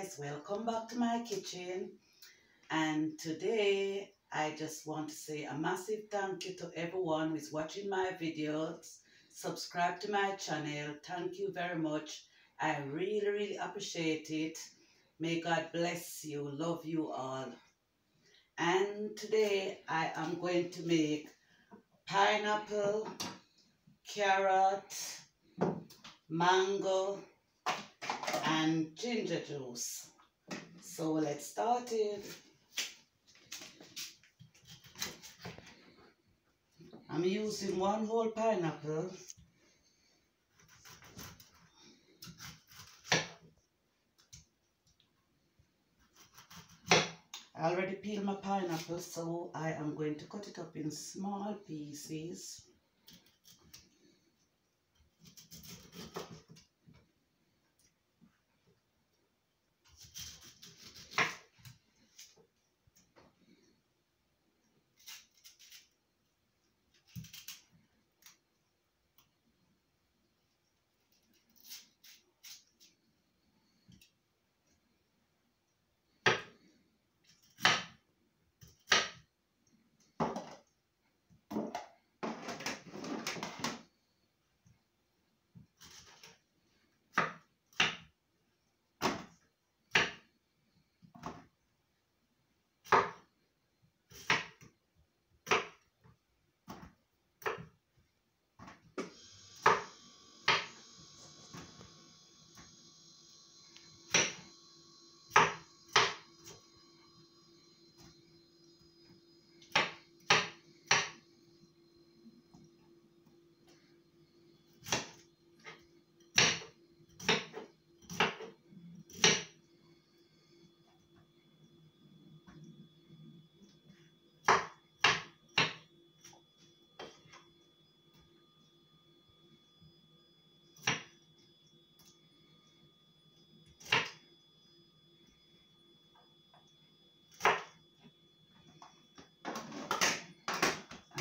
guys, welcome back to my kitchen. And today I just want to say a massive thank you to everyone who is watching my videos. Subscribe to my channel. Thank you very much. I really appreciate it. May God bless you. Love you all. And today I am going to make pineapple, carrot, mango, and ginger juice. So let's start it. I'm using one whole pineapple. I already peeled my pineapple, so I am going to cut it up in small pieces.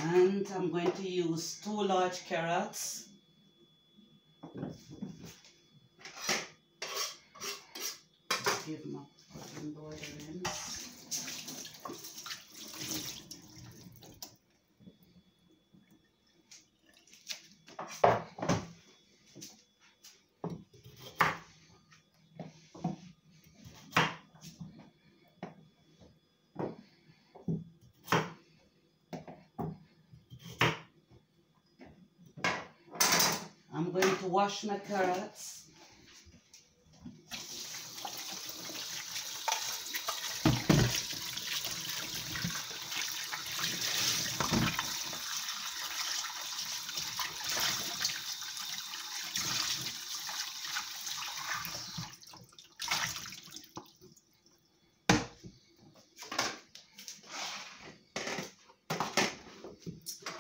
And I'm going to use 2 large carrots. Give my cutting board a rinse. I'm going to wash my carrots.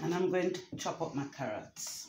And I'm going to chop up my carrots.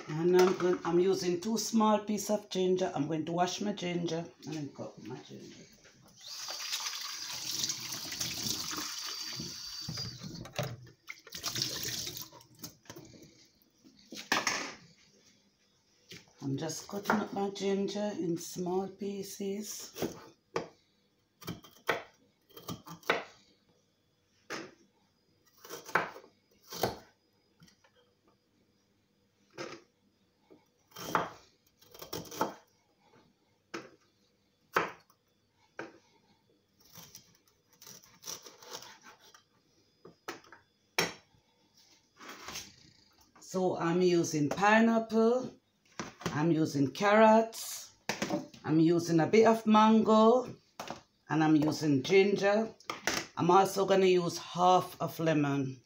And I'm using 2 small pieces of ginger. I'm going to wash my ginger and then cut my ginger. I'm just cutting up my ginger in small pieces. So I'm using pineapple, I'm using carrots, I'm using a bit of mango, and I'm using ginger. I'm also going to use half of lemon.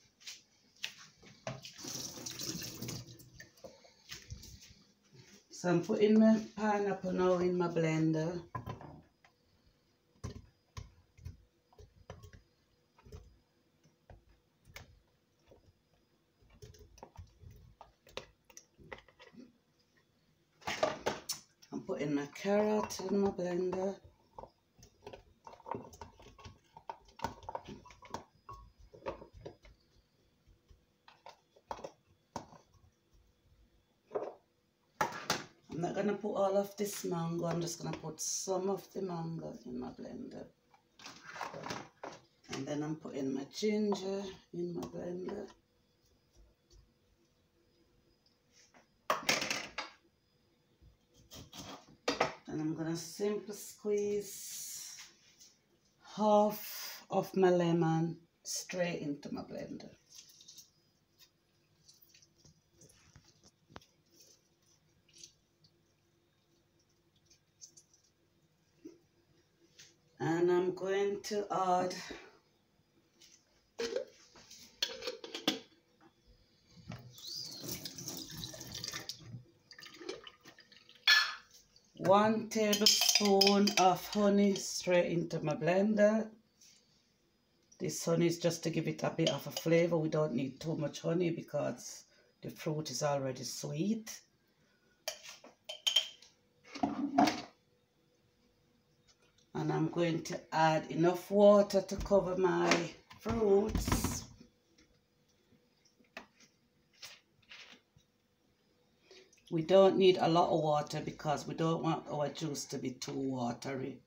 So I'm putting my pineapple now in my blender. I'm putting my carrot in my blender. I'm not going to put all of this mango, I'm just going to put some of the mango in my blender. And then I'm putting my ginger in my blender. And I'm going to simply squeeze half of my lemon straight into my blender. And I'm going to add one tablespoon of honey straight into my blender. This honey is just to give it a bit of a flavor. We don't need too much honey because the fruit is already sweet. And I'm going to add enough water to cover my fruits. We don't need a lot of water because we don't want our juice to be too watery.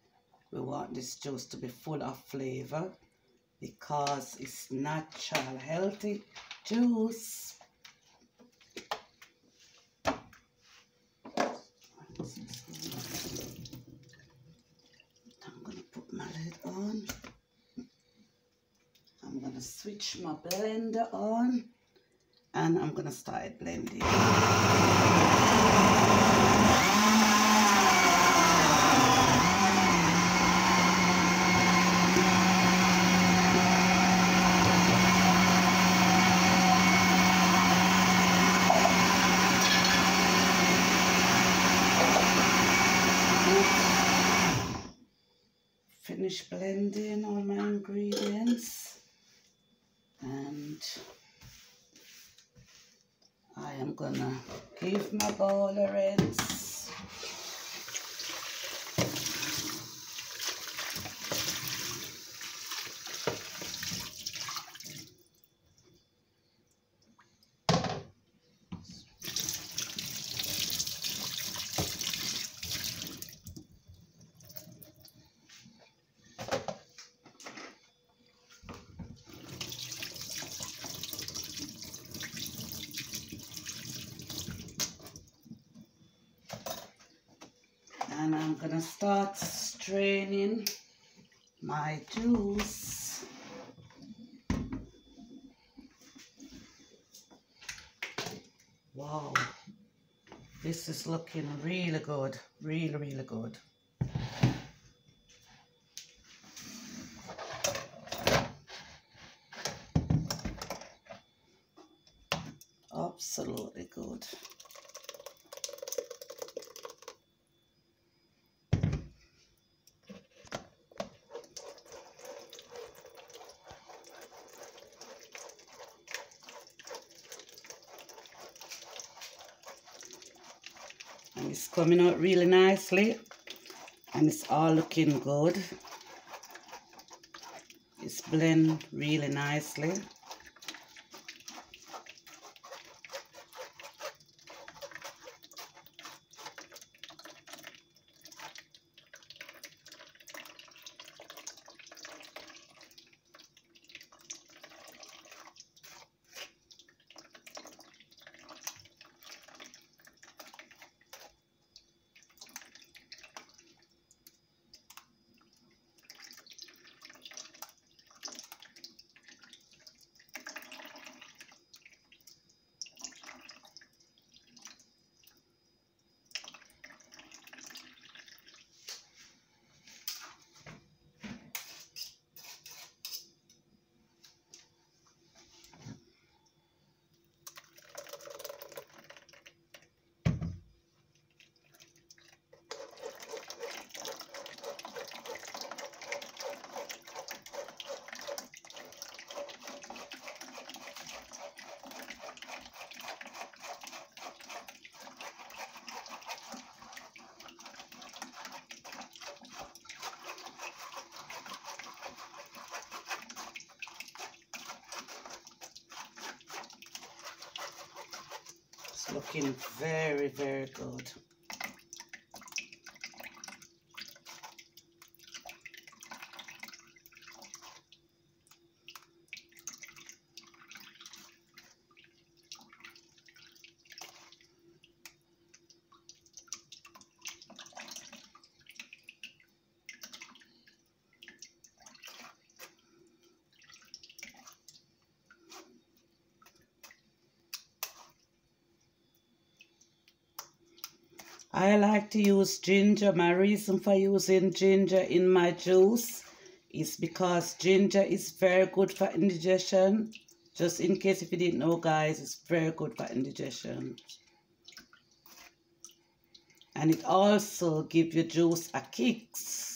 We want this juice to be full of flavor because it's natural, healthy juice. I'm going to put my lid on. I'm going to switch my blender on. And I'm going to start blending. Finish blending all my ingredients. And I am gonna give my bowl a rinse. And I'm gonna start straining my juice. Wow, this is looking really good, really good. Absolutely good. And it's coming out really nicely, and it's all looking good. It's blend really nicely. Looking very, very good. I like to use ginger. My reason for using ginger in my juice is because ginger is very good for indigestion. Just in case if you didn't know, guys, it's very good for indigestion. And it also gives your juice a kicks.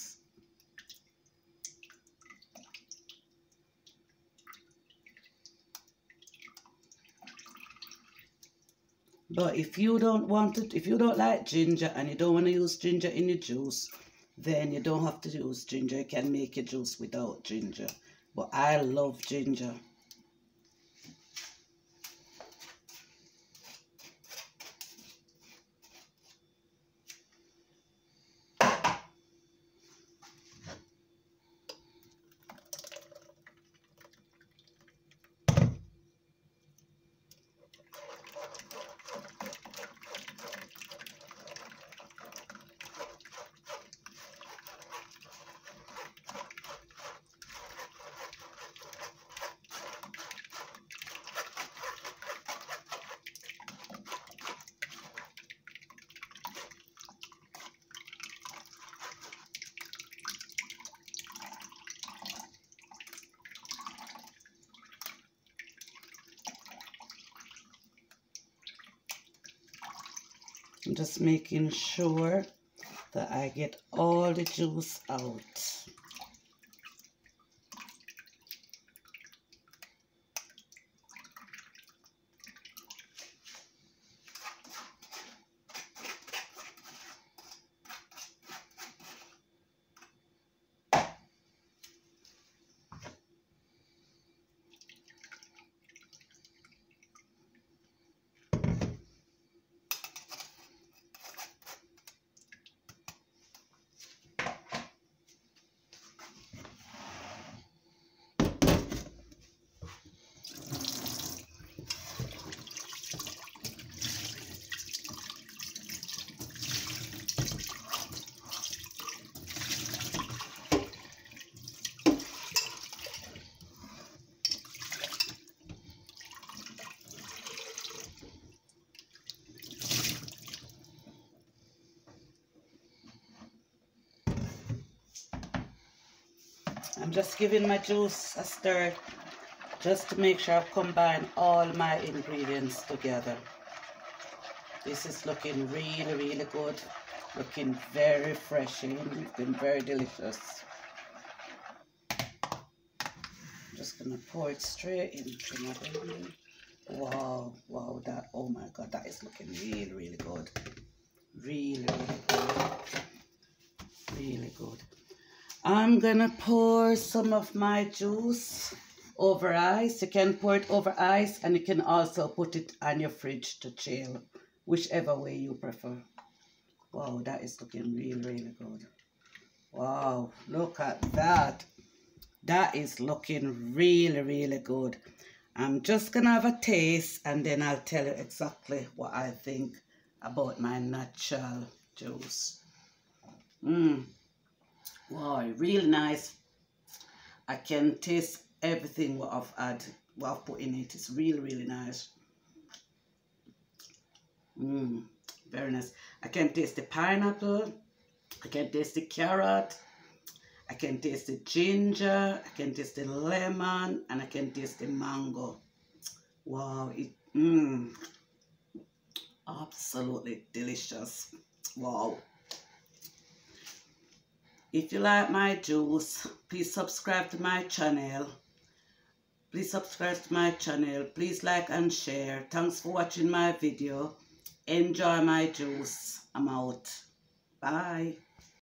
But if you don't want it, if you don't like ginger and you don't want to use ginger in your juice, then you don't have to use ginger. You can make your juice without ginger. But I love ginger. I'm just making sure that I get all the juice out. I'm just giving my juice a stir just to make sure I've combined all my ingredients together. This is looking really, really good. Looking very refreshing. Looking very delicious. I'm just gonna pour it straight into my blender. Wow, wow, that, oh my God, that is looking really, really good. Really, really good. Really good. I'm gonna pour some of my juice over ice. You can pour it over ice and you can also put it on your fridge to chill, whichever way you prefer. Wow, that is looking really, really good. Wow, look at that. That is looking really, really good. I'm just gonna have a taste and then I'll tell you exactly what I think about my natural juice. Wow, really nice. I can taste everything what I've put in it. It's really, really nice. Very nice. I can taste the pineapple. I can taste the carrot. I can taste the ginger. I can taste the lemon, and I can taste the mango. Wow, absolutely delicious. Wow. If you like my juice, please subscribe to my channel. Please subscribe to my channel. Please like and share. Thanks for watching my video. Enjoy my juice. I'm out. Bye.